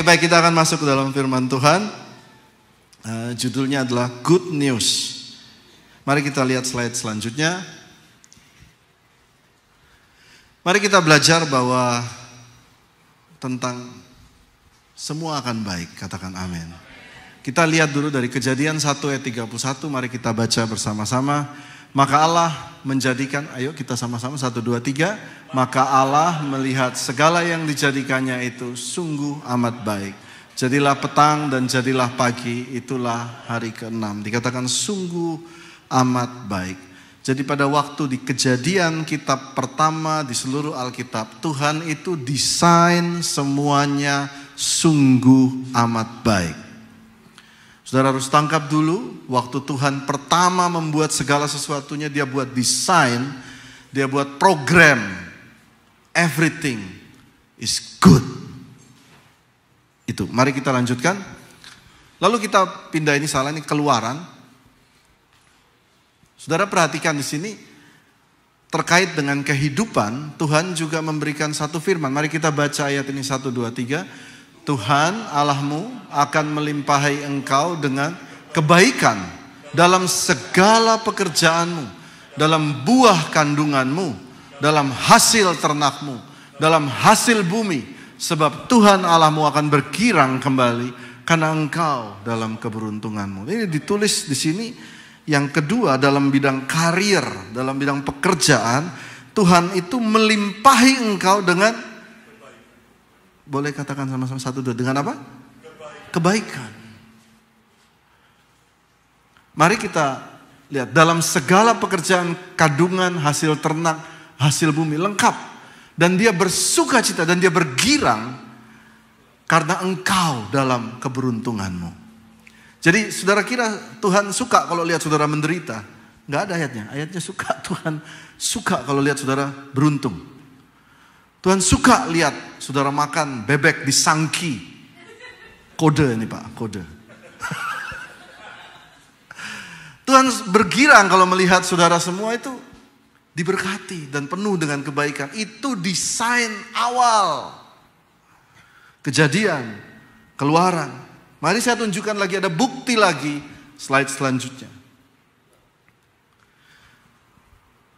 baik, kita akan masuk ke dalam firman Tuhan. Judulnya adalah Good News. Mari kita lihat slide selanjutnya. Mari kita belajar bahwa tentang semua akan baik, katakan amin. Kita lihat dulu dari Kejadian 1 ayat 31, mari kita baca bersama-sama. Maka Allah menjadikan, ayo kita sama-sama 1, 2, 3. Maka Allah melihat segala yang dijadikannya itu sungguh amat baik. Jadilah petang dan jadilah pagi, itulah hari ke-6. Dikatakan sungguh amat baik. Jadi pada waktu di Kejadian kitab pertama di seluruh Alkitab, Tuhan itu desain semuanya sungguh amat baik. Saudara harus tangkap dulu, waktu Tuhan pertama membuat segala sesuatunya, dia buat desain, dia buat program. Everything is good. Itu, mari kita lanjutkan. Lalu kita pindah ini salah, ini Keluaran. Saudara perhatikan di sini, terkait dengan kehidupan, Tuhan juga memberikan satu firman. Mari kita baca ayat ini 1, 2, 3. Tuhan Allahmu akan melimpahi engkau dengan kebaikan dalam segala pekerjaanmu, dalam buah kandunganmu, dalam hasil ternakmu, dalam hasil bumi. Sebab Tuhan Allahmu akan bergirang kembali karena engkau dalam keberuntunganmu. Ini ditulis di sini. Yang kedua, dalam bidang karir, dalam bidang pekerjaan, Tuhan itu melimpahi engkau dengan, boleh katakan sama-sama 1, 2, dengan apa? Kebaikan. Mari kita lihat, dalam segala pekerjaan, kandungan, hasil ternak, hasil bumi, lengkap. Dan dia bersuka cita dan dia bergirang karena engkau dalam keberuntunganmu. Jadi saudara kira Tuhan suka kalau lihat saudara menderita? Enggak ada ayatnya. Ayatnya suka, Tuhan suka kalau lihat saudara beruntung. Tuhan suka lihat saudara makan bebek di sangki. Kode ini Pak, kode. Tuhan bergirang kalau melihat saudara semua itu diberkati dan penuh dengan kebaikan. Itu desain awal. Kejadian, Keluaran. Mari saya tunjukkan lagi, ada bukti lagi, slide selanjutnya.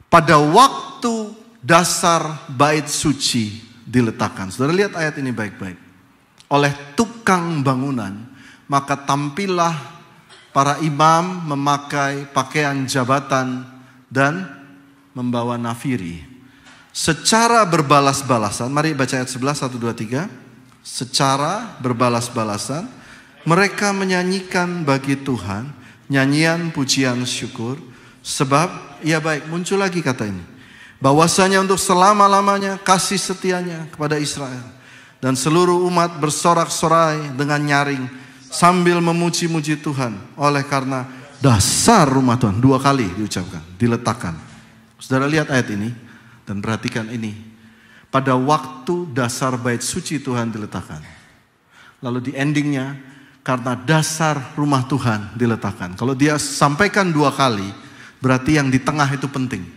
Pada waktu dasar bait suci diletakkan. Saudara lihat ayat ini baik-baik. Oleh tukang bangunan, maka tampillah para imam memakai pakaian jabatan dan membawa nafiri. Secara berbalas-balasan, mari baca ayat 11, 1, 2, 3. Secara berbalas-balasan, mereka menyanyikan bagi Tuhan nyanyian pujian syukur. Sebab ia baik, muncul lagi kata ini. Bahwasanya untuk selama-lamanya kasih setianya kepada Israel. Dan seluruh umat bersorak-sorai dengan nyaring sambil memuji-muji Tuhan. Oleh karena dasar rumah Tuhan, 2 kali diucapkan, diletakkan. Saudara lihat ayat ini dan perhatikan ini. Pada waktu dasar bait suci Tuhan diletakkan. Lalu di endingnya, karena dasar rumah Tuhan diletakkan. Kalau dia sampaikan 2 kali, berarti yang di tengah itu penting.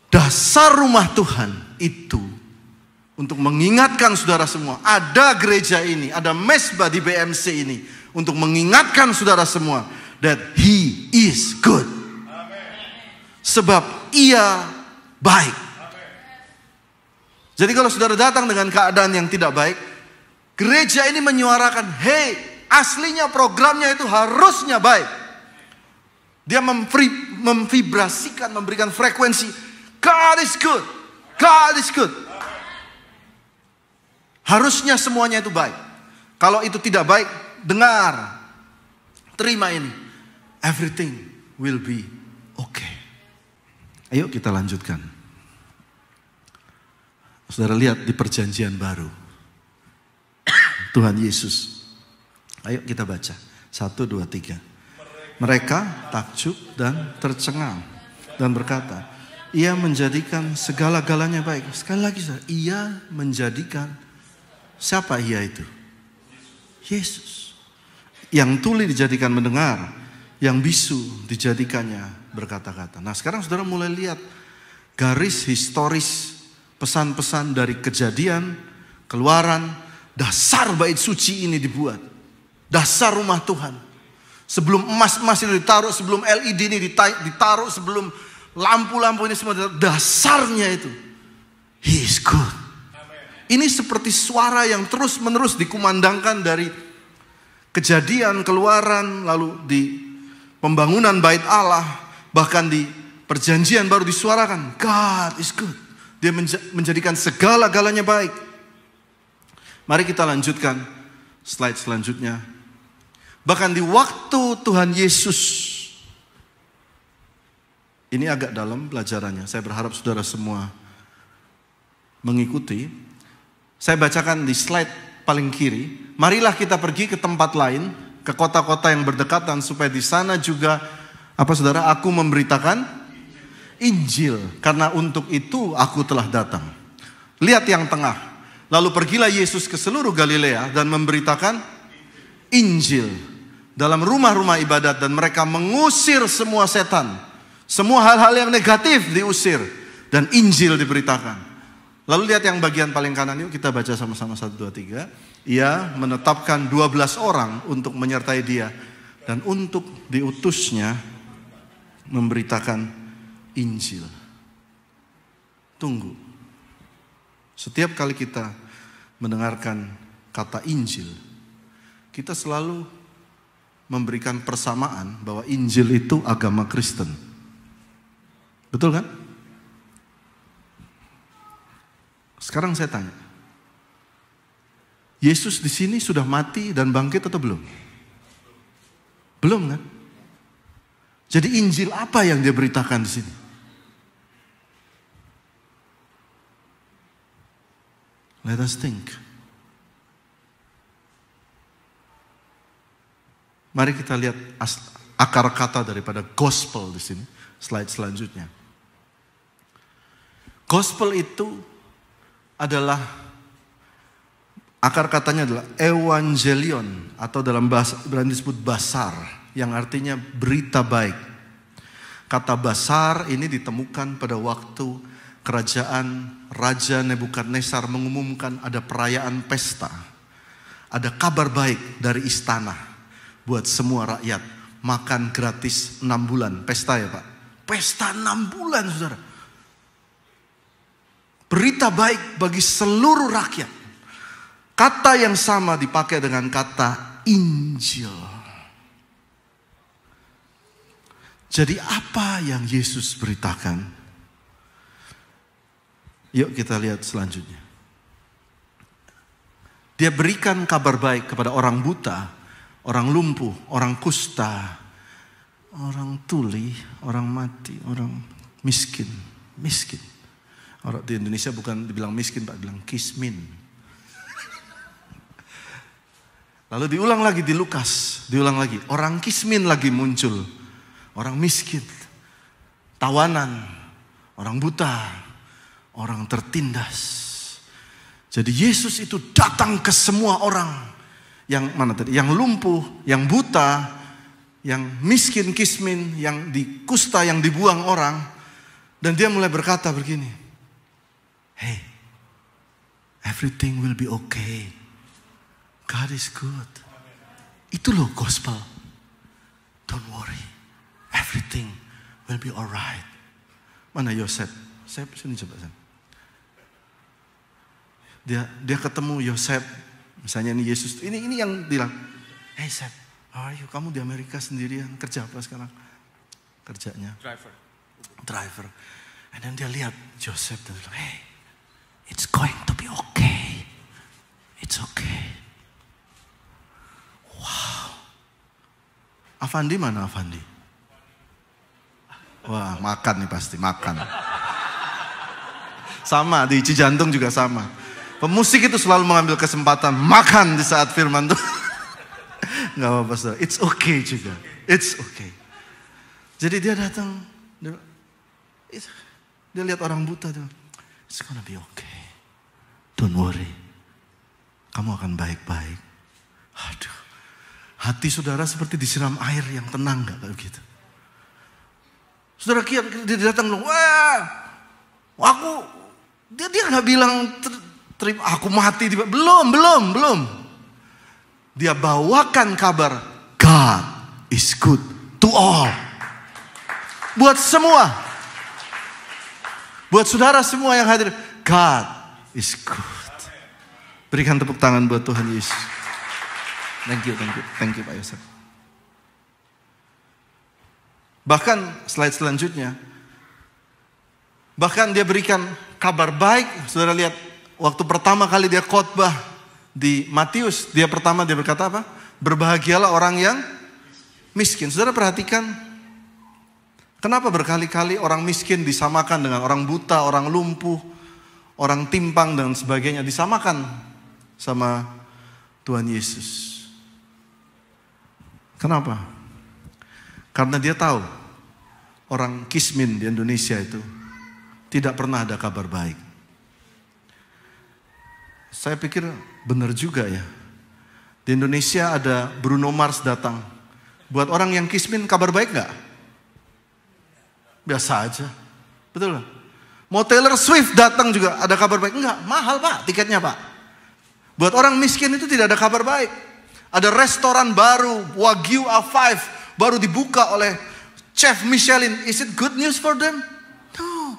Dasar rumah Tuhan itu untuk mengingatkan saudara semua, ada gereja ini, ada mesbah di BMC ini untuk mengingatkan saudara semua that He is good. Sebab ia baik. Jadi kalau saudara datang dengan keadaan yang tidak baik, gereja ini menyuarakan, hey, aslinya programnya itu harusnya baik. Dia memvibrasikan, memberikan frekuensi, God is good. God is good. Harusnya semuanya itu baik. Kalau itu tidak baik, dengar. Terima ini. Everything will be okay. Ayo kita lanjutkan. Saudara lihat di perjanjian baru. Tuhan Yesus. Ayo kita baca. 1, 2, 3. Mereka takjub dan tercengang. Dan berkata, ia menjadikan segala-galanya baik. Sekali lagi, saudara, ia menjadikan. Siapa ia itu? Yesus. Yang tuli dijadikan mendengar, yang bisu dijadikannya berkata-kata. Nah sekarang saudara mulai lihat garis historis pesan-pesan dari Kejadian, Keluaran, dasar bait suci ini dibuat. Dasar rumah Tuhan. Sebelum emas-emas ini ditaruh, sebelum LED ini ditaruh, sebelum lampu-lampu ini semua, dasarnya itu. He is good. Ini seperti suara yang terus-menerus dikumandangkan dari Kejadian, Keluaran, lalu di pembangunan bait Allah, bahkan di perjanjian baru disuarakan. God is good. Dia menjadikan segala-galanya baik. Mari kita lanjutkan slide selanjutnya. Bahkan di waktu Tuhan Yesus, ini agak dalam pelajarannya. Saya berharap saudara semua mengikuti. Saya bacakan di slide paling kiri. Marilah kita pergi ke tempat lain, ke kota-kota yang berdekatan, supaya di sana juga, saudara, aku memberitakan Injil. Karena untuk itu aku telah datang. Lihat yang tengah. Lalu pergilah Yesus ke seluruh Galilea dan memberitakan Injil dalam rumah-rumah ibadat, dan mereka mengusir semua setan. Semua hal-hal yang negatif diusir dan Injil diberitakan. Lalu lihat yang bagian paling kanan, yuk kita baca sama-sama 1, 2, 3. Ia menetapkan 12 orang untuk menyertai dia dan untuk diutusnya memberitakan Injil. Tunggu. Setiap kali kita mendengarkan kata Injil, kita selalu memberikan persamaan bahwa Injil itu agama Kristen. Betul kan? Sekarang saya tanya, Yesus di sini sudah mati dan bangkit atau belum? Belum kan? Jadi Injil apa yang dia beritakan di sini? Let us think. Mari kita lihat akar kata daripada gospel di sini. Slide selanjutnya. Gospel itu adalah, akar katanya adalah evangelion, atau dalam bahasa Ibrani disebut basar, yang artinya berita baik. Kata basar ini ditemukan pada waktu kerajaan Raja Nebukadnezar mengumumkan ada perayaan pesta. Ada kabar baik dari istana buat semua rakyat. Makan gratis 6 bulan. Pesta ya Pak? Pesta 6 bulan saudara. Berita baik bagi seluruh rakyat. Kata yang sama dipakai dengan kata Injil. Jadi apa yang Yesus beritakan? Yuk kita lihat selanjutnya. Dia berikan kabar baik kepada orang buta, orang lumpuh, orang kusta, orang tuli, orang mati, orang miskin. Orang di Indonesia bukan dibilang miskin Pak, bilang kismin. Lalu diulang lagi di Lukas, diulang lagi. Orang kismin lagi muncul. Orang miskin, tawanan, orang buta, orang tertindas. Jadi Yesus itu datang ke semua orang. Yang mana tadi? Yang lumpuh, yang buta, yang miskin kismin, yang di kusta, yang dibuang orang. Dan dia mulai berkata begini. Hey, everything will be okay. God is good. Itu loh gospel. Don't worry. Everything will be alright. Mana Yosef? Saya sini coba. Dia ketemu Yosef. Misalnya ini Yesus. Ini yang bilang, hey Seth, how are you? Kamu di Amerika sendirian. Kerja apa sekarang? Kerjanya driver. And then dia lihat Joseph dan bilang, hey, it's going to be okay. It's okay. Wow. Avandi mana Avandi? Wah, makan nih pasti, makan. Sama, di Cijantung juga sama. Pemusik itu selalu mengambil kesempatan makan di saat firman Tuhan. Gak apa-apa, saudara. It's okay juga. It's okay. Jadi dia datang, dia lihat orang buta. It's gonna be okay. Don't worry. Kamu akan baik-baik. Aduh. Hati saudara seperti disiram air yang tenang, gak kayak gitu? Saudara kira dia datang, wah, dia gak bilang terima, aku mati. Belum. Dia bawakan kabar, God is good to all. Buat semua. Buat saudara semua yang hadir, God is good. Berikan tepuk tangan buat Tuhan Yesus. Thank you Pak Yosef. Bahkan slide selanjutnya, bahkan dia berikan kabar baik. Saudara lihat, waktu pertama kali dia khotbah di Matius, dia berkata apa? Berbahagialah orang yang miskin. Saudara perhatikan, kenapa berkali-kali orang miskin disamakan dengan orang buta, orang lumpuh, orang timpang dan sebagainya, disamakan sama Tuhan Yesus. Kenapa? Karena dia tahu orang kismin di Indonesia itu tidak pernah ada kabar baik. Saya pikir benar juga ya. Di Indonesia ada Bruno Mars datang. Buat orang yang kismin kabar baik gak? Biasa aja. Betul gak? Mau Taylor Swift datang juga ada kabar baik? Enggak, mahal Pak tiketnya Pak. Buat orang miskin itu tidak ada kabar baik. Ada restoran baru, Wagyu A5, baru dibuka oleh Chef Michelin. Is it good news for them? No.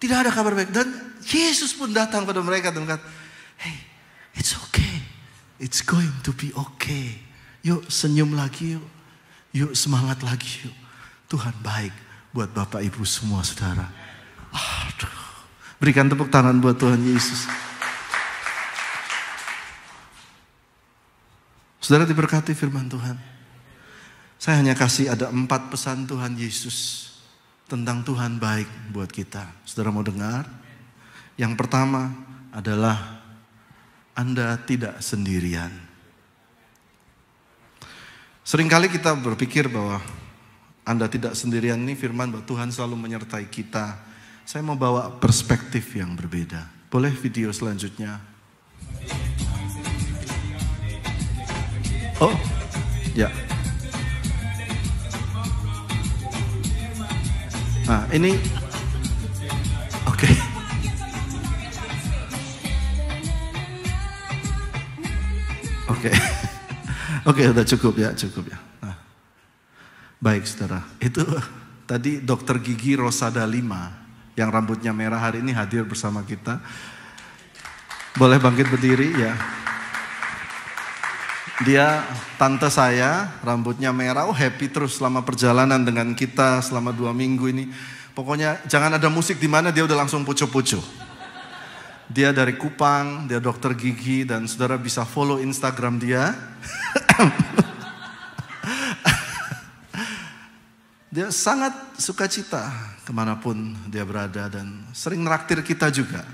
Tidak ada kabar baik. Dan Yesus pun datang pada mereka dan berkata, hey, it's okay. It's going to be okay. Yuk senyum lagi yuk. Yuk semangat lagi yuk. Tuhan baik buat Bapak Ibu semua saudara. Aduh. Berikan tepuk tangan buat Tuhan Yesus. Saudara diberkati firman Tuhan. Saya hanya kasih ada 4 pesan Tuhan Yesus tentang Tuhan baik buat kita. Saudara mau dengar? Yang pertama adalah Anda tidak sendirian. Seringkali kita berpikir bahwa Anda tidak sendirian, ini firman bahwa Tuhan selalu menyertai kita. Saya mau bawa perspektif yang berbeda. Boleh video selanjutnya? Oh, ya. Nah, ini oke. Oke, udah cukup ya. Nah, baik saudara, itu tadi dokter gigi Rosada 5 yang rambutnya merah hari ini hadir bersama kita. Boleh bangkit berdiri ya. Dia tante saya, rambutnya merah, happy terus selama perjalanan dengan kita selama 2 minggu ini. Pokoknya jangan ada musik di mana dia udah langsung pucuk-pucuk. Dia dari Kupang, dia dokter gigi dan saudara bisa follow Instagram dia. Dia sangat sukacita kemanapun dia berada dan sering nraktir kita juga.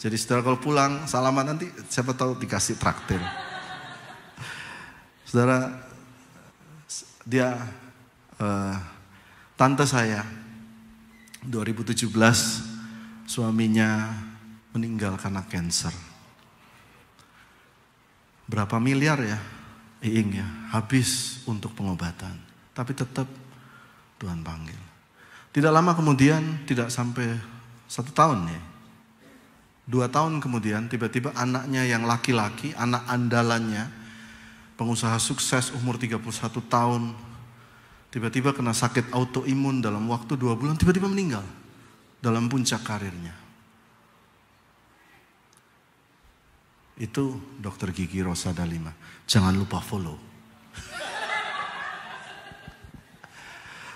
Jadi saudara kalau pulang salaman nanti siapa tahu dikasih traktir. Saudara, dia tante saya 2017 suaminya meninggal karena cancer. Berapa miliar ya, Iing ya, habis untuk pengobatan. Tapi tetap Tuhan panggil. Tidak lama kemudian, tidak sampai 1 tahun ya. 2 tahun kemudian tiba-tiba anaknya yang laki-laki, anak andalannya, pengusaha sukses umur 31 tahun, tiba-tiba kena sakit autoimun dalam waktu 2 bulan, tiba-tiba meninggal dalam puncak karirnya. Itu dokter gigi Rosada 5. Jangan lupa follow.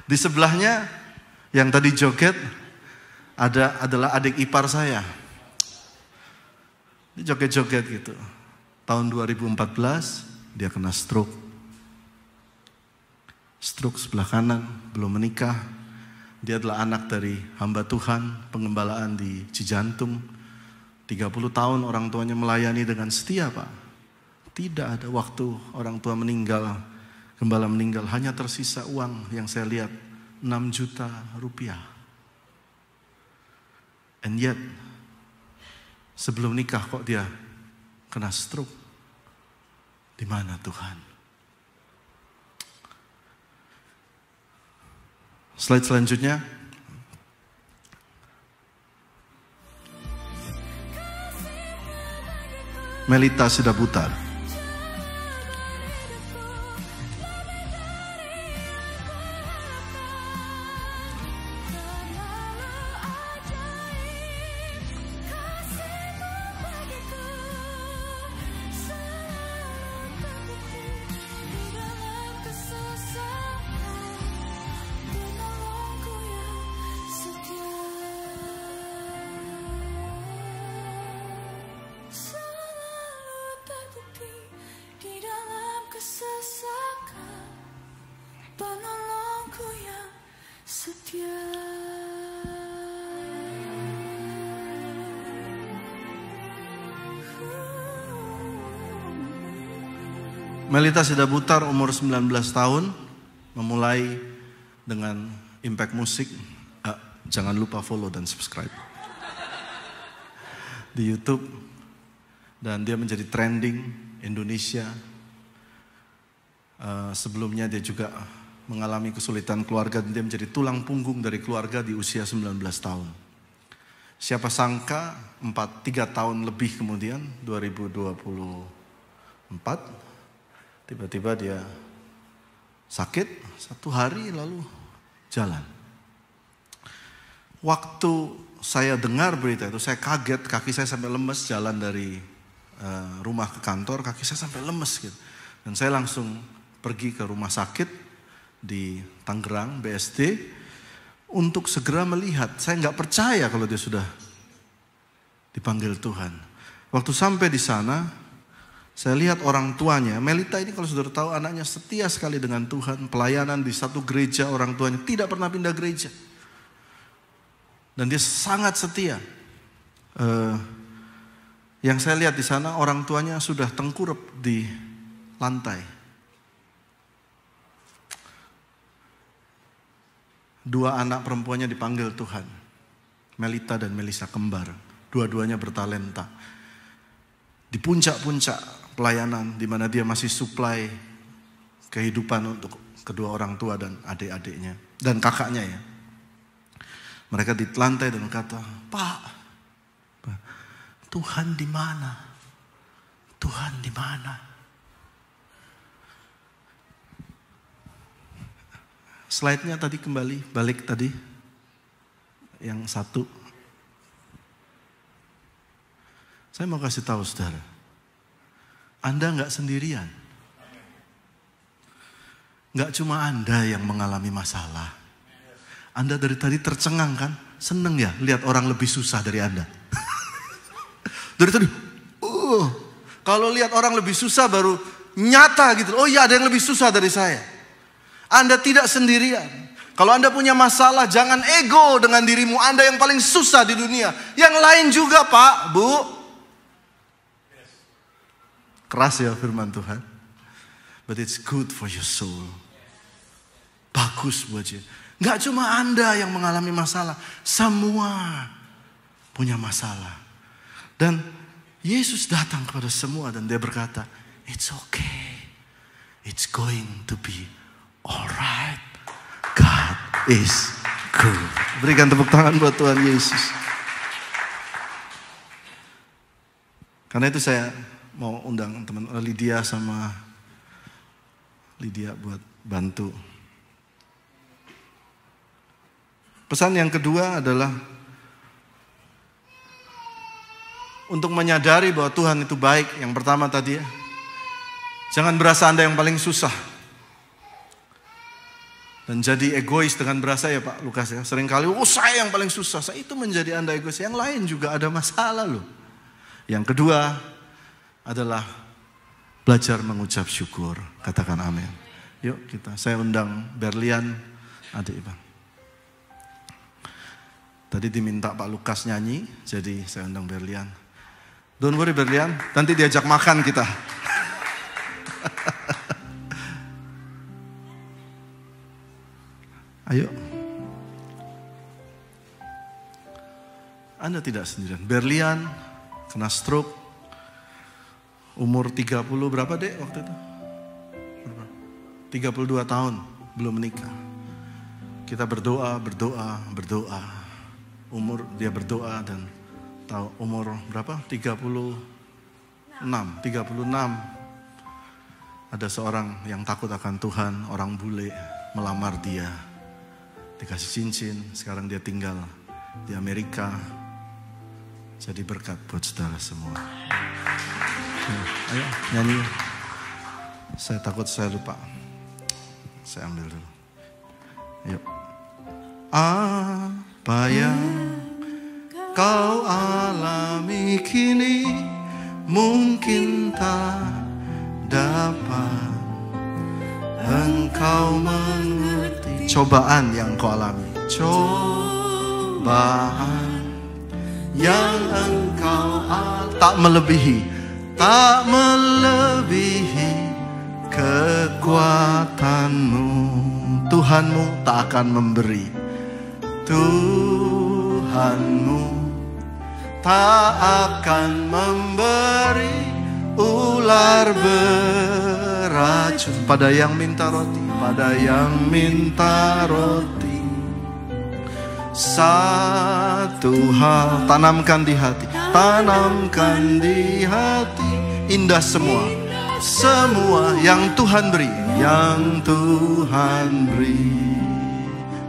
Di sebelahnya yang tadi joget adalah adik ipar saya. Dia joget-joget gitu. Tahun 2014 dia kena stroke. Stroke sebelah kanan, belum menikah. Dia adalah anak dari hamba Tuhan, pengembalaan di Cijantung. 30 tahun orang tuanya melayani dengan setia Pak. Tidak ada waktu orang tua meninggal, gembala meninggal, hanya tersisa uang yang saya lihat 6 juta rupiah. And yet, sebelum nikah kok dia kena stroke. Di mana Tuhan? Slide selanjutnya. Melita Sidabutar. Melita Sidabutar umur 19 tahun, memulai dengan Impact Musik. Jangan lupa follow dan subscribe di YouTube. Dan dia menjadi trending Indonesia. Sebelumnya dia juga mengalami kesulitan keluarga dan dia menjadi tulang punggung dari keluarga di usia 19 tahun. Siapa sangka 3 tahun lebih kemudian, 2024, tiba-tiba dia sakit, 1 hari lalu jalan. Waktu saya dengar berita itu, saya kaget, kaki saya sampai lemes jalan dari rumah ke kantor, kaki saya sampai lemes gitu. Dan saya langsung pergi ke rumah sakit di Tangerang, BSD, untuk segera melihat. Saya nggak percaya kalau dia sudah dipanggil Tuhan. Waktu sampai di sana, saya lihat orang tuanya. Melita ini kalau saudara tahu, anaknya setia sekali dengan Tuhan. Pelayanan di satu gereja, orang tuanya tidak pernah pindah gereja. Dan dia sangat setia. Yang saya lihat di sana, orang tuanya sudah tengkurap di lantai. 2 anak perempuannya dipanggil Tuhan. Melita dan Melisa kembar. Dua-duanya bertalenta. Di puncak-puncak pelayanan di mana dia masih supply kehidupan untuk kedua orang tua dan adik-adiknya dan kakaknya ya. Mereka di lantai dan berkata, "Pak, Tuhan di mana? Tuhan di mana?" Slide-nya tadi kembali, balik tadi. Yang satu. Saya mau kasih tahu saudara, Anda nggak sendirian. Nggak cuma Anda yang mengalami masalah. Anda dari tadi tercengang kan? Seneng ya lihat orang lebih susah dari Anda. Dari tadi, kalau lihat orang lebih susah baru nyata gitu. Oh iya, ada yang lebih susah dari saya. Anda tidak sendirian. Kalau Anda punya masalah, jangan ego dengan dirimu. Anda yang paling susah di dunia. Yang lain juga Pak, Bu. Keras ya firman Tuhan. But it's good for your soul. Bagus buat you. Gak cuma Anda yang mengalami masalah. Semua punya masalah. Dan Yesus datang kepada semua dan dia berkata, it's okay. It's going to be alright. God is good. Berikan tepuk tangan buat Tuhan Yesus. Karena itu saya mau undang teman Lydia sama Lydia buat bantu. Pesan yang kedua adalah untuk menyadari bahwa Tuhan itu baik. Yang pertama tadi ya, jangan berasa Anda yang paling susah. Dan jadi egois dengan berasa ya Pak Lukas ya. Seringkali, saya yang paling susah. Saya itu menjadi Anda egois. Yang lain juga ada masalah loh. Yang kedua adalah belajar mengucap syukur. Katakan amin. Yuk kita, saya undang Berlian, adik Bang. Tadi diminta Pak Lukas nyanyi, jadi saya undang Berlian. Don't worry Berlian, nanti diajak makan kita. Ayo. Anda tidak sendirian. Berlian kena stroke. Umur 30 berapa dek waktu itu? 32 tahun, belum menikah. Kita berdoa. Umur dia berdoa dan tahu umur berapa? 36 36. Ada seorang yang takut akan Tuhan, orang bule, melamar dia. Dikasih cincin, sekarang dia tinggal di Amerika. Jadi berkat buat saudara semua. Ayo nyanyi. Saya takut saya lupa. Saya ambil dulu. Ayo. Apa yang kau alami kini mungkin tak dapat engkau mengerti. Cobaan yang kau alami, cobaan yang engkau tak melebihi kekuatanmu. Tuhanmu tak akan memberi, Tuhanmu tak akan memberi ular beracun pada yang minta roti, pada yang minta roti. Satu hal tanamkan di hati, tanamkan di hati. Indah semua, semua yang Tuhan beri, yang Tuhan beri.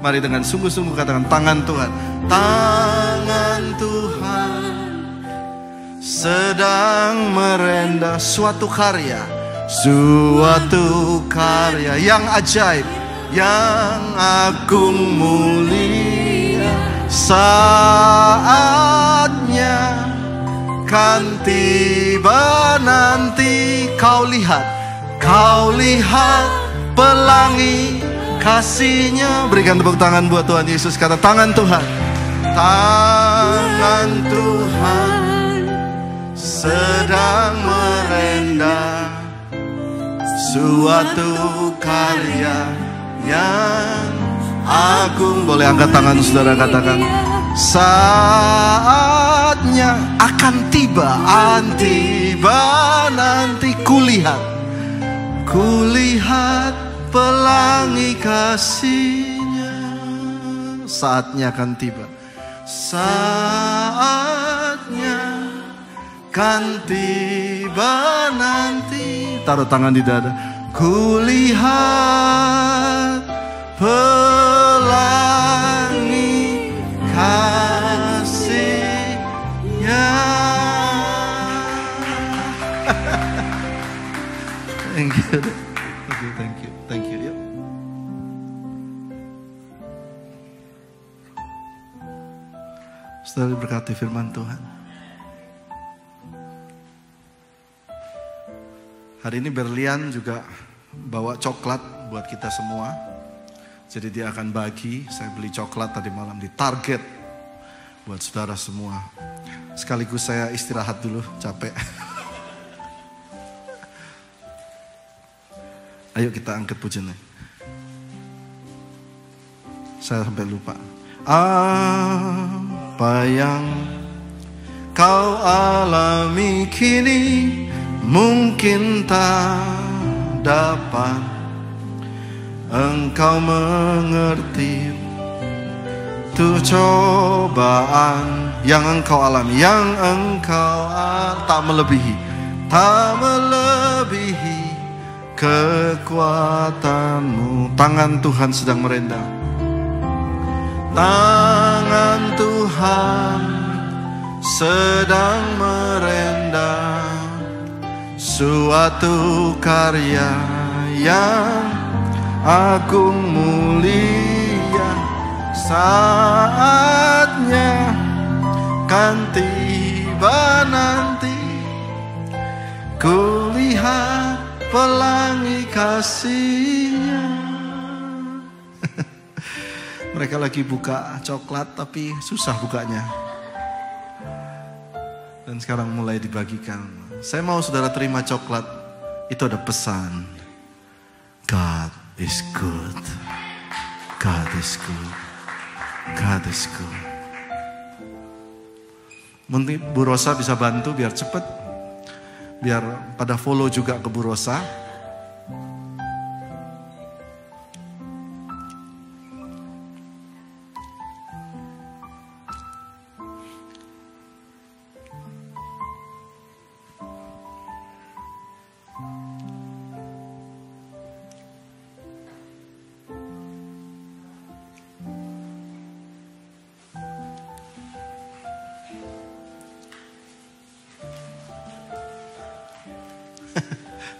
Mari dengan sungguh-sungguh katakan, tangan Tuhan, tangan Tuhan sedang merendah suatu karya, suatu karya yang ajaib, yang agung mulia. Saatnya kan tiba nanti, kau lihat pelangi kasihnya. Berikan tepuk tangan buat Tuhan Yesus. Kata tangan Tuhan, tangan Tuhan sedang merendah suatu karya yang agung. Boleh angkat tangan saudara, katakan, saatnya akan tiba nanti, kulihat pelangi kasihnya. Saatnya akan tiba, saatnya akan tiba nanti. Taruh tangan di dada, kulihat pelangi kasihnya. Thank you. Thank you. Yuk. Saudara berkati firman Tuhan. Hari ini Berlian juga bawa coklat buat kita semua. Jadi dia akan bagi. Saya beli coklat tadi malam di Target buat saudara semua. Sekaligus saya istirahat dulu, capek. Ayo kita angkat pujiannya. Saya sampai lupa. Apa yang kau alami kini mungkin tak dapat engkau mengerti. Tuh cobaan yang engkau alami, yang engkau tak melebihi kekuatanmu. Tangan Tuhan sedang merendah, tangan Tuhan sedang merendah suatu karya yang agung mulia. Saatnya kan tiba nanti, kulihat pelangi kasihnya. Mereka lagi buka coklat tapi susah bukanya. Dan sekarang mulai dibagikan. Saya mau saudara terima coklat. Itu ada pesan. God is good. God is good. God is good. Mungkin Bu Rosa bisa bantu biar cepet. Biar pada follow juga ke Bu Rosa.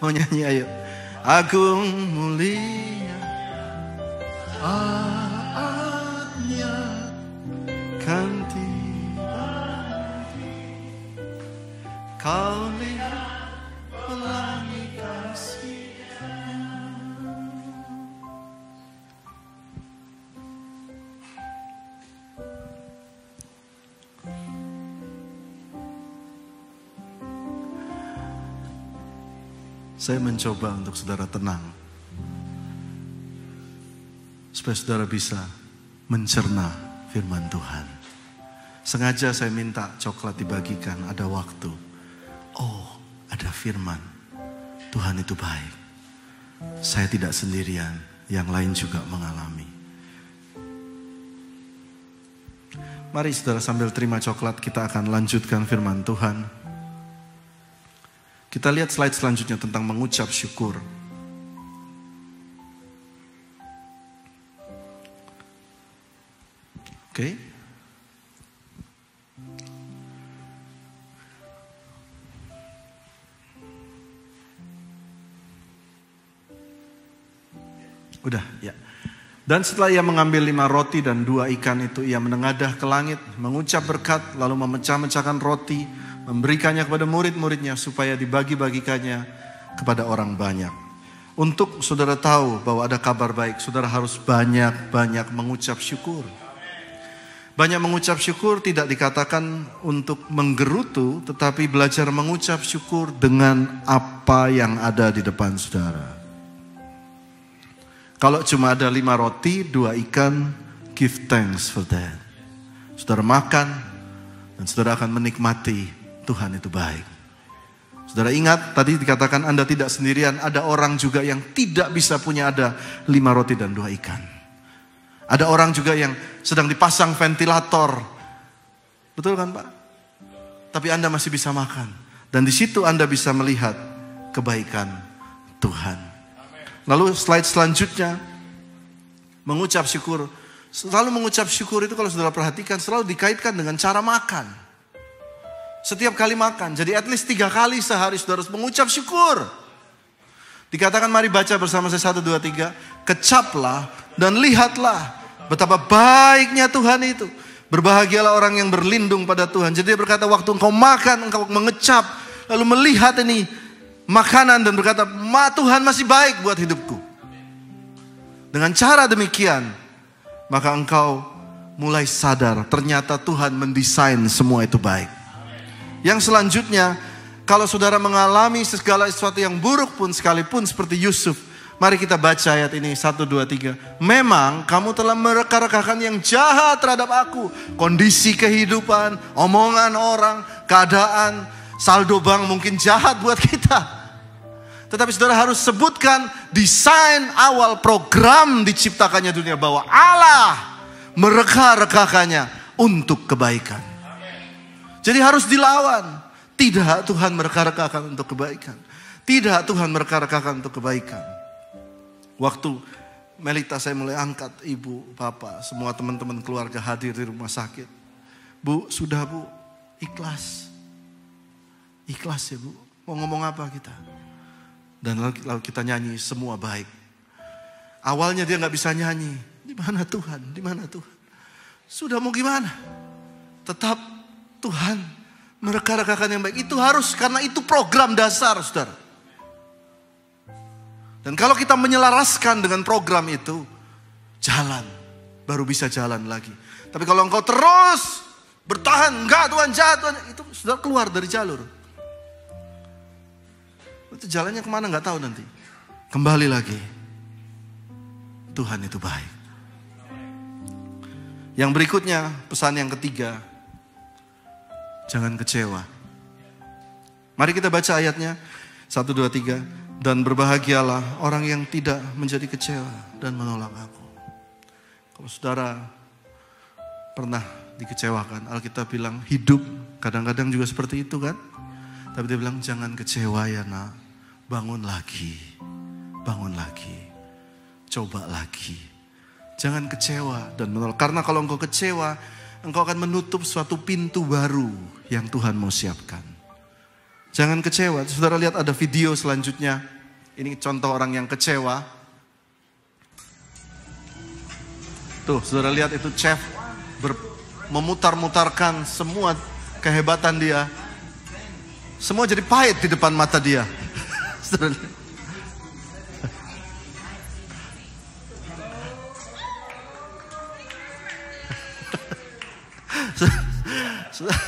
Mau nyanyi ayo. Agung mulia Nya kan tiba. Kau lihat pelangi kasih. Saya mencoba untuk saudara tenang, supaya saudara bisa mencerna firman Tuhan. Sengaja saya minta coklat dibagikan, ada waktu. Oh, ada firman. Tuhan itu baik. Saya tidak sendirian, yang lain juga mengalami. Mari saudara sambil terima coklat, kita akan lanjutkan firman Tuhan. Kita lihat slide selanjutnya tentang mengucap syukur. Oke. Udah, ya. Dan setelah ia mengambil 5 roti dan 2 ikan itu, ia menengadah ke langit, mengucap berkat, lalu memecah-mecahkan roti, memberikannya kepada murid-muridnya supaya dibagi-bagikannya kepada orang banyak. Untuk saudara tahu bahwa ada kabar baik, saudara harus banyak-banyak mengucap syukur. Banyak mengucap syukur tidak dikatakan untuk menggerutu, tetapi belajar mengucap syukur dengan apa yang ada di depan saudara. Kalau cuma ada 5 roti, 2 ikan, give thanks for that. Saudara makan dan saudara akan menikmati Tuhan itu baik. Saudara ingat tadi dikatakan Anda tidak sendirian, ada orang juga yang tidak bisa punya ada 5 roti dan 2 ikan. Ada orang juga yang sedang dipasang ventilator. Betul kan Pak? Tapi Anda masih bisa makan. Dan di situ Anda bisa melihat kebaikan Tuhan. Lalu slide selanjutnya, mengucap syukur. Selalu mengucap syukur itu kalau saudara perhatikan selalu dikaitkan dengan cara makan. Setiap kali makan, jadi at least 3 kali sehari saudara harus mengucap syukur. Dikatakan mari baca bersama saya 1, 2, 3. Kecaplah dan lihatlah betapa baiknya Tuhan itu. Berbahagialah orang yang berlindung pada Tuhan. Jadi dia berkata waktu engkau makan, engkau mengecap, lalu melihat ini makanan dan berkata, Tuhan masih baik buat hidupku. Dengan cara demikian, maka engkau mulai sadar ternyata Tuhan mendesain semua itu baik. Yang selanjutnya, kalau saudara mengalami segala sesuatu yang buruk pun sekalipun seperti Yusuf, mari kita baca ayat ini 1, 2, 3. Memang kamu telah mereka-rekakan yang jahat terhadap aku. Kondisi kehidupan, omongan orang, keadaan, saldo bank mungkin jahat buat kita. Tetapi saudara harus sebutkan desain awal program diciptakannya dunia, bahwa Allah mereka-rekakannya untuk kebaikan. Jadi harus dilawan. Tidak, Tuhan mereka-rekakan untuk kebaikan. Tidak, Tuhan mereka-rekakan untuk kebaikan. Waktu Melita saya mulai angkat, ibu, bapak, semua teman-teman keluarga hadir di rumah sakit. Bu, sudah Bu, ikhlas. Ikhlas ya Bu, mau ngomong apa kita? Dan lalu kita nyanyi semua baik. Awalnya dia gak bisa nyanyi. Di mana Tuhan? Di mana Tuhan? Sudah mau gimana? Tetap Tuhan mereka-rekakan yang baik. Itu harus, karena itu program dasar saudara. Dan kalau kita menyelaraskan dengan program itu, jalan. Baru bisa jalan lagi. Tapi kalau engkau terus bertahan, enggak Tuhan jahat, Tuhan, itu sudah keluar dari jalur. Itu jalannya kemana nggak tahu nanti. Kembali lagi. Tuhan itu baik. Yang berikutnya, pesan yang ketiga. Jangan kecewa. Mari kita baca ayatnya. 1, 2, 3. Dan berbahagialah orang yang tidak menjadi kecewa dan menolak aku. Kalau saudara pernah dikecewakan, Alkitab bilang hidup kadang-kadang juga seperti itu kan. Tapi dia bilang jangan kecewa ya nak, bangun lagi, coba lagi. Jangan kecewa dan menolak. Karena kalau engkau kecewa, engkau akan menutup suatu pintu baru yang Tuhan mau siapkan. Jangan kecewa. Saudara lihat ada video selanjutnya. Ini contoh orang yang kecewa. Tuh, saudara lihat itu chef memutar-mutarkan semua kehebatan dia. Semua jadi pahit di depan mata dia. Saudara lihat.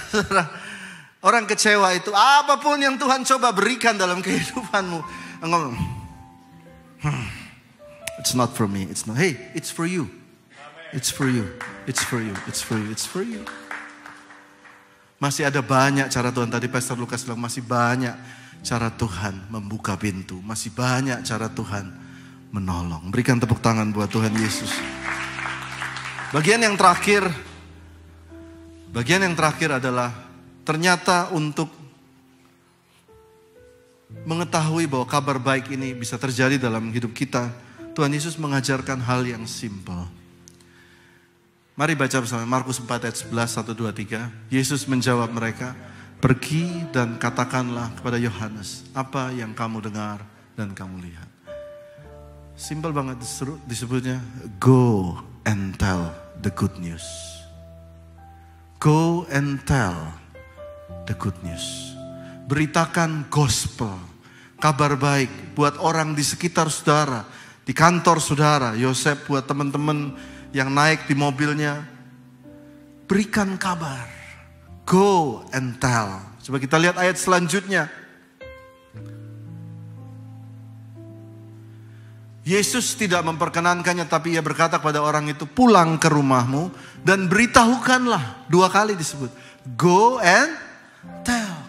Saudara, orang kecewa itu apapun yang Tuhan coba berikan dalam kehidupanmu, ngomong, it's not for me, it's not. Hey, it's for you, it's for you, it's for you, it's for you, it's for you. Masih ada banyak cara Tuhan. Tadi Pastor Lukas bilang masih banyak cara Tuhan membuka pintu, masih banyak cara Tuhan menolong. Berikan tepuk tangan buat Tuhan Yesus. Bagian yang terakhir adalah ternyata untuk mengetahui bahwa kabar baik ini bisa terjadi dalam hidup kita, Tuhan Yesus mengajarkan hal yang simpel. Mari baca bersama Markus 4 ayat 11, 1, 2, 3. Yesus menjawab mereka, pergi dan katakanlah kepada Yohanes apa yang kamu dengar dan kamu lihat. Simpel banget disebutnya, go and tell the good news. Go and tell the good news. Beritakan gospel, kabar baik buat orang di sekitar saudara, di kantor saudara. Yosef buat teman-teman yang naik di mobilnya. Berikan kabar. Go and tell. Coba kita lihat ayat selanjutnya. Yesus tidak memperkenankannya, tapi ia berkata kepada orang itu, pulang ke rumahmu dan beritahukanlah. 2 kali disebut. Go and tell.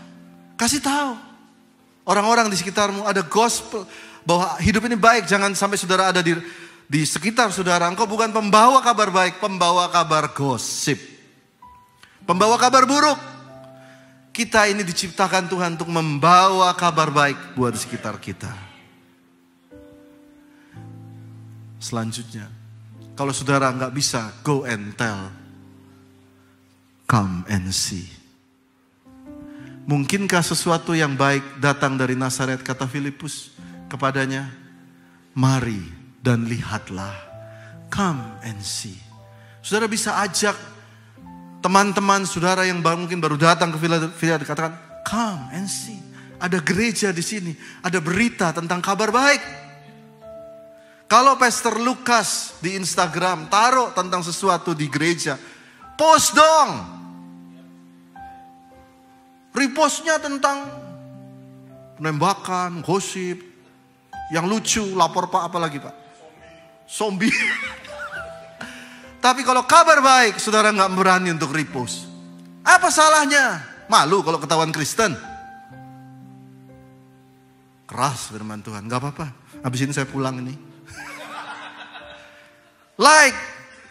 Kasih tahu. Orang-orang di sekitarmu ada gospel. Bahwa hidup ini baik. Jangan sampai saudara ada di sekitar saudara. Engkau bukan pembawa kabar baik. Pembawa kabar gosip. Pembawa kabar buruk. Kita ini diciptakan Tuhan untuk membawa kabar baik buat di sekitar kita. Selanjutnya, kalau saudara nggak bisa go and tell, come and see. Mungkinkah sesuatu yang baik datang dari Nazaret, kata Filipus kepadanya? Mari dan lihatlah. Come and see. Saudara bisa ajak teman-teman saudara yang mungkin baru datang ke Philadelphia, katakan, come and see. Ada gereja di sini, ada berita tentang kabar baik. Kalau Pastor Lukas di Instagram taruh tentang sesuatu di gereja, post dong. Repostnya tentang penembakan, gosip, yang lucu, lapor Pak, apa lagi Pak? Zombie. Tapi kalau kabar baik, saudara nggak berani untuk repost. Apa salahnya? Malu kalau ketahuan Kristen. Keras firman Tuhan, nggak apa-apa. Habis ini saya pulang ini. Like,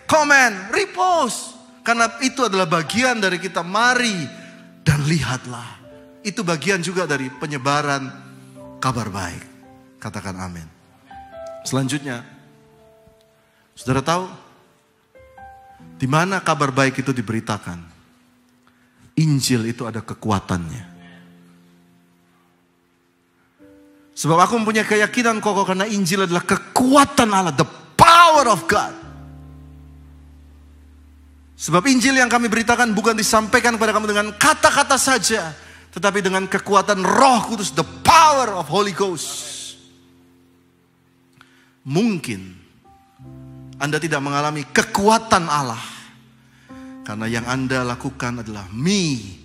comment, repost. Karena itu adalah bagian dari kita. Mari dan lihatlah. Itu bagian juga dari penyebaran kabar baik. Katakan amin. Selanjutnya, saudara tahu di mana kabar baik itu diberitakan? Injil itu ada kekuatannya. Sebab aku mempunyai keyakinan kokoh karena Injil adalah kekuatan Allah, the power of God. Sebab Injil yang kami beritakan bukan disampaikan kepada kamu dengan kata-kata saja, tetapi dengan kekuatan Roh Kudus, the power of Holy Ghost. Mungkin Anda tidak mengalami kekuatan Allah karena yang Anda lakukan adalah me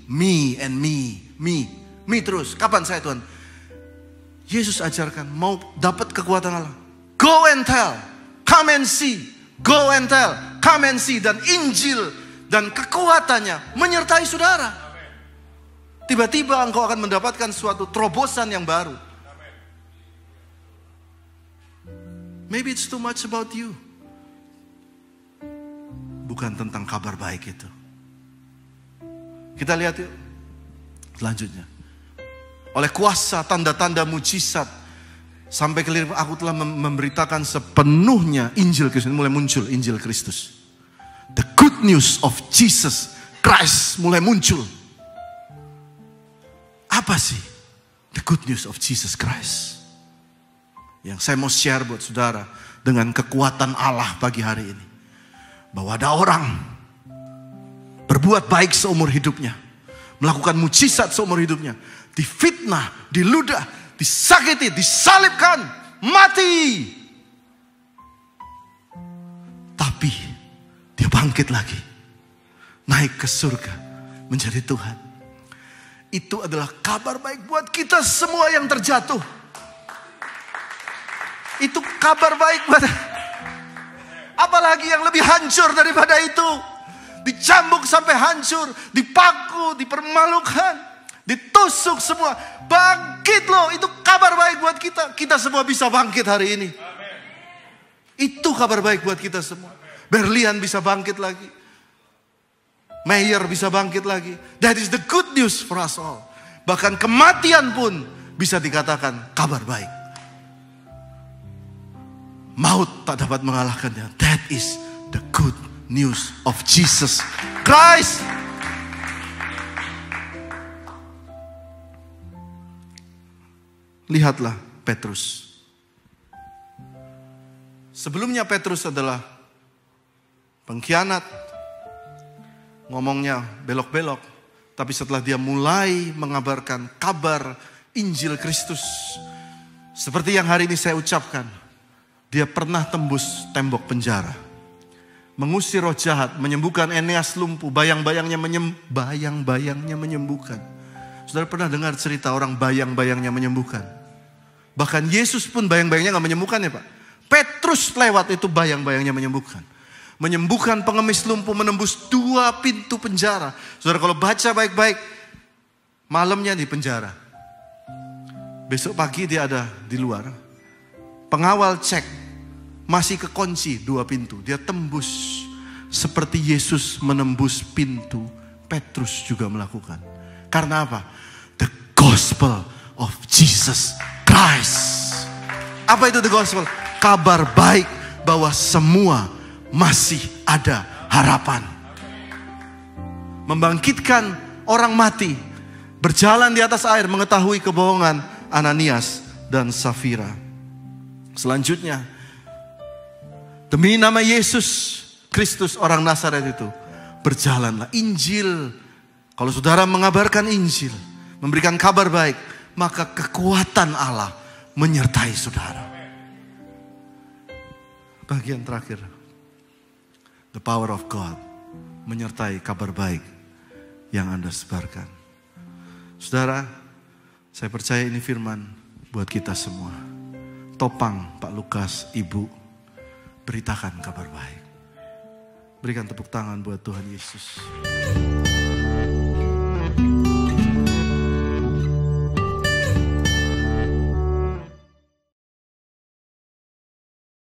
and me terus. Kapan saya Tuhan? Yesus ajarkan mau dapat kekuatan Allah, go and tell, come and see. Go and tell, come and see. Dan Injil dan kekuatannya menyertai saudara. Tiba-tiba engkau akan mendapatkan suatu terobosan yang baru. Maybe it's too much about you. Bukan tentang kabar baik itu. Kita lihat yuk selanjutnya. Oleh kuasa tanda-tanda mujizat sampai ke lirik aku telah memberitakan sepenuhnya Injil Kristus. Mulai muncul Injil Kristus. The good news of Jesus Christ mulai muncul. Apa sih The good news of Jesus Christ. Yang saya mau share buat saudara dengan kekuatan Allah pagi hari ini. Bahwa ada orang berbuat baik seumur hidupnya. Melakukan mujizat seumur hidupnya. Difitnah, diludah, disakiti, disalibkan, mati. Tapi dia bangkit lagi. Naik ke surga menjadi Tuhan. Itu adalah kabar baik buat kita semua yang terjatuh. Itu kabar baik buat. Apalagi yang lebih hancur daripada itu. Dicambuk sampai hancur, dipaku, dipermalukan, ditusuk semua. Bangkit loh, itu kabar baik buat kita. Kita semua bisa bangkit hari ini. Itu kabar baik buat kita semua. Berlian bisa bangkit lagi. Mayer bisa bangkit lagi. That is the good news for us all. Bahkan kematian pun bisa dikatakan kabar baik. Maut tak dapat mengalahkannya. That is the good news of Jesus Christ. Lihatlah Petrus. Sebelumnya Petrus adalah pengkhianat. Ngomongnya belok-belok. Tapi setelah dia mulai mengabarkan kabar Injil Kristus. Seperti yang hari ini saya ucapkan. Dia pernah tembus tembok penjara. Mengusir roh jahat. Menyembuhkan Eneas lumpuh. Bayang-bayangnya menyembuhkan. Saudara pernah dengar cerita orang bayang-bayangnya menyembuhkan? Bahkan Yesus pun bayang-bayangnya gak menyembuhkan ya Pak. Petrus lewat itu bayang-bayangnya menyembuhkan. Menyembuhkan pengemis lumpuh, menembus 2 pintu penjara. Saudara kalau baca baik-baik, malamnya di penjara. Besok pagi dia ada di luar. Pengawal cek, masih kekunci 2 pintu. Dia tembus. Seperti Yesus menembus pintu, Petrus juga melakukan. Karena apa? The gospel of Jesus Christ. Apa itu the gospel? Kabar baik bahwa semua masih ada harapan. Membangkitkan orang mati. Berjalan di atas air mengetahui kebohongan Ananias dan Safira. Selanjutnya, demi nama Yesus Kristus orang Nazaret itu, berjalanlah Injil. Kalau saudara mengabarkan Injil, memberikan kabar baik, maka kekuatan Allah menyertai saudara. Bagian terakhir. The power of God menyertai kabar baik yang Anda sebarkan. Saudara, saya percaya ini firman buat kita semua. Topang, Pak Lukas, Ibu, beritakan kabar baik. Berikan tepuk tangan buat Tuhan Yesus.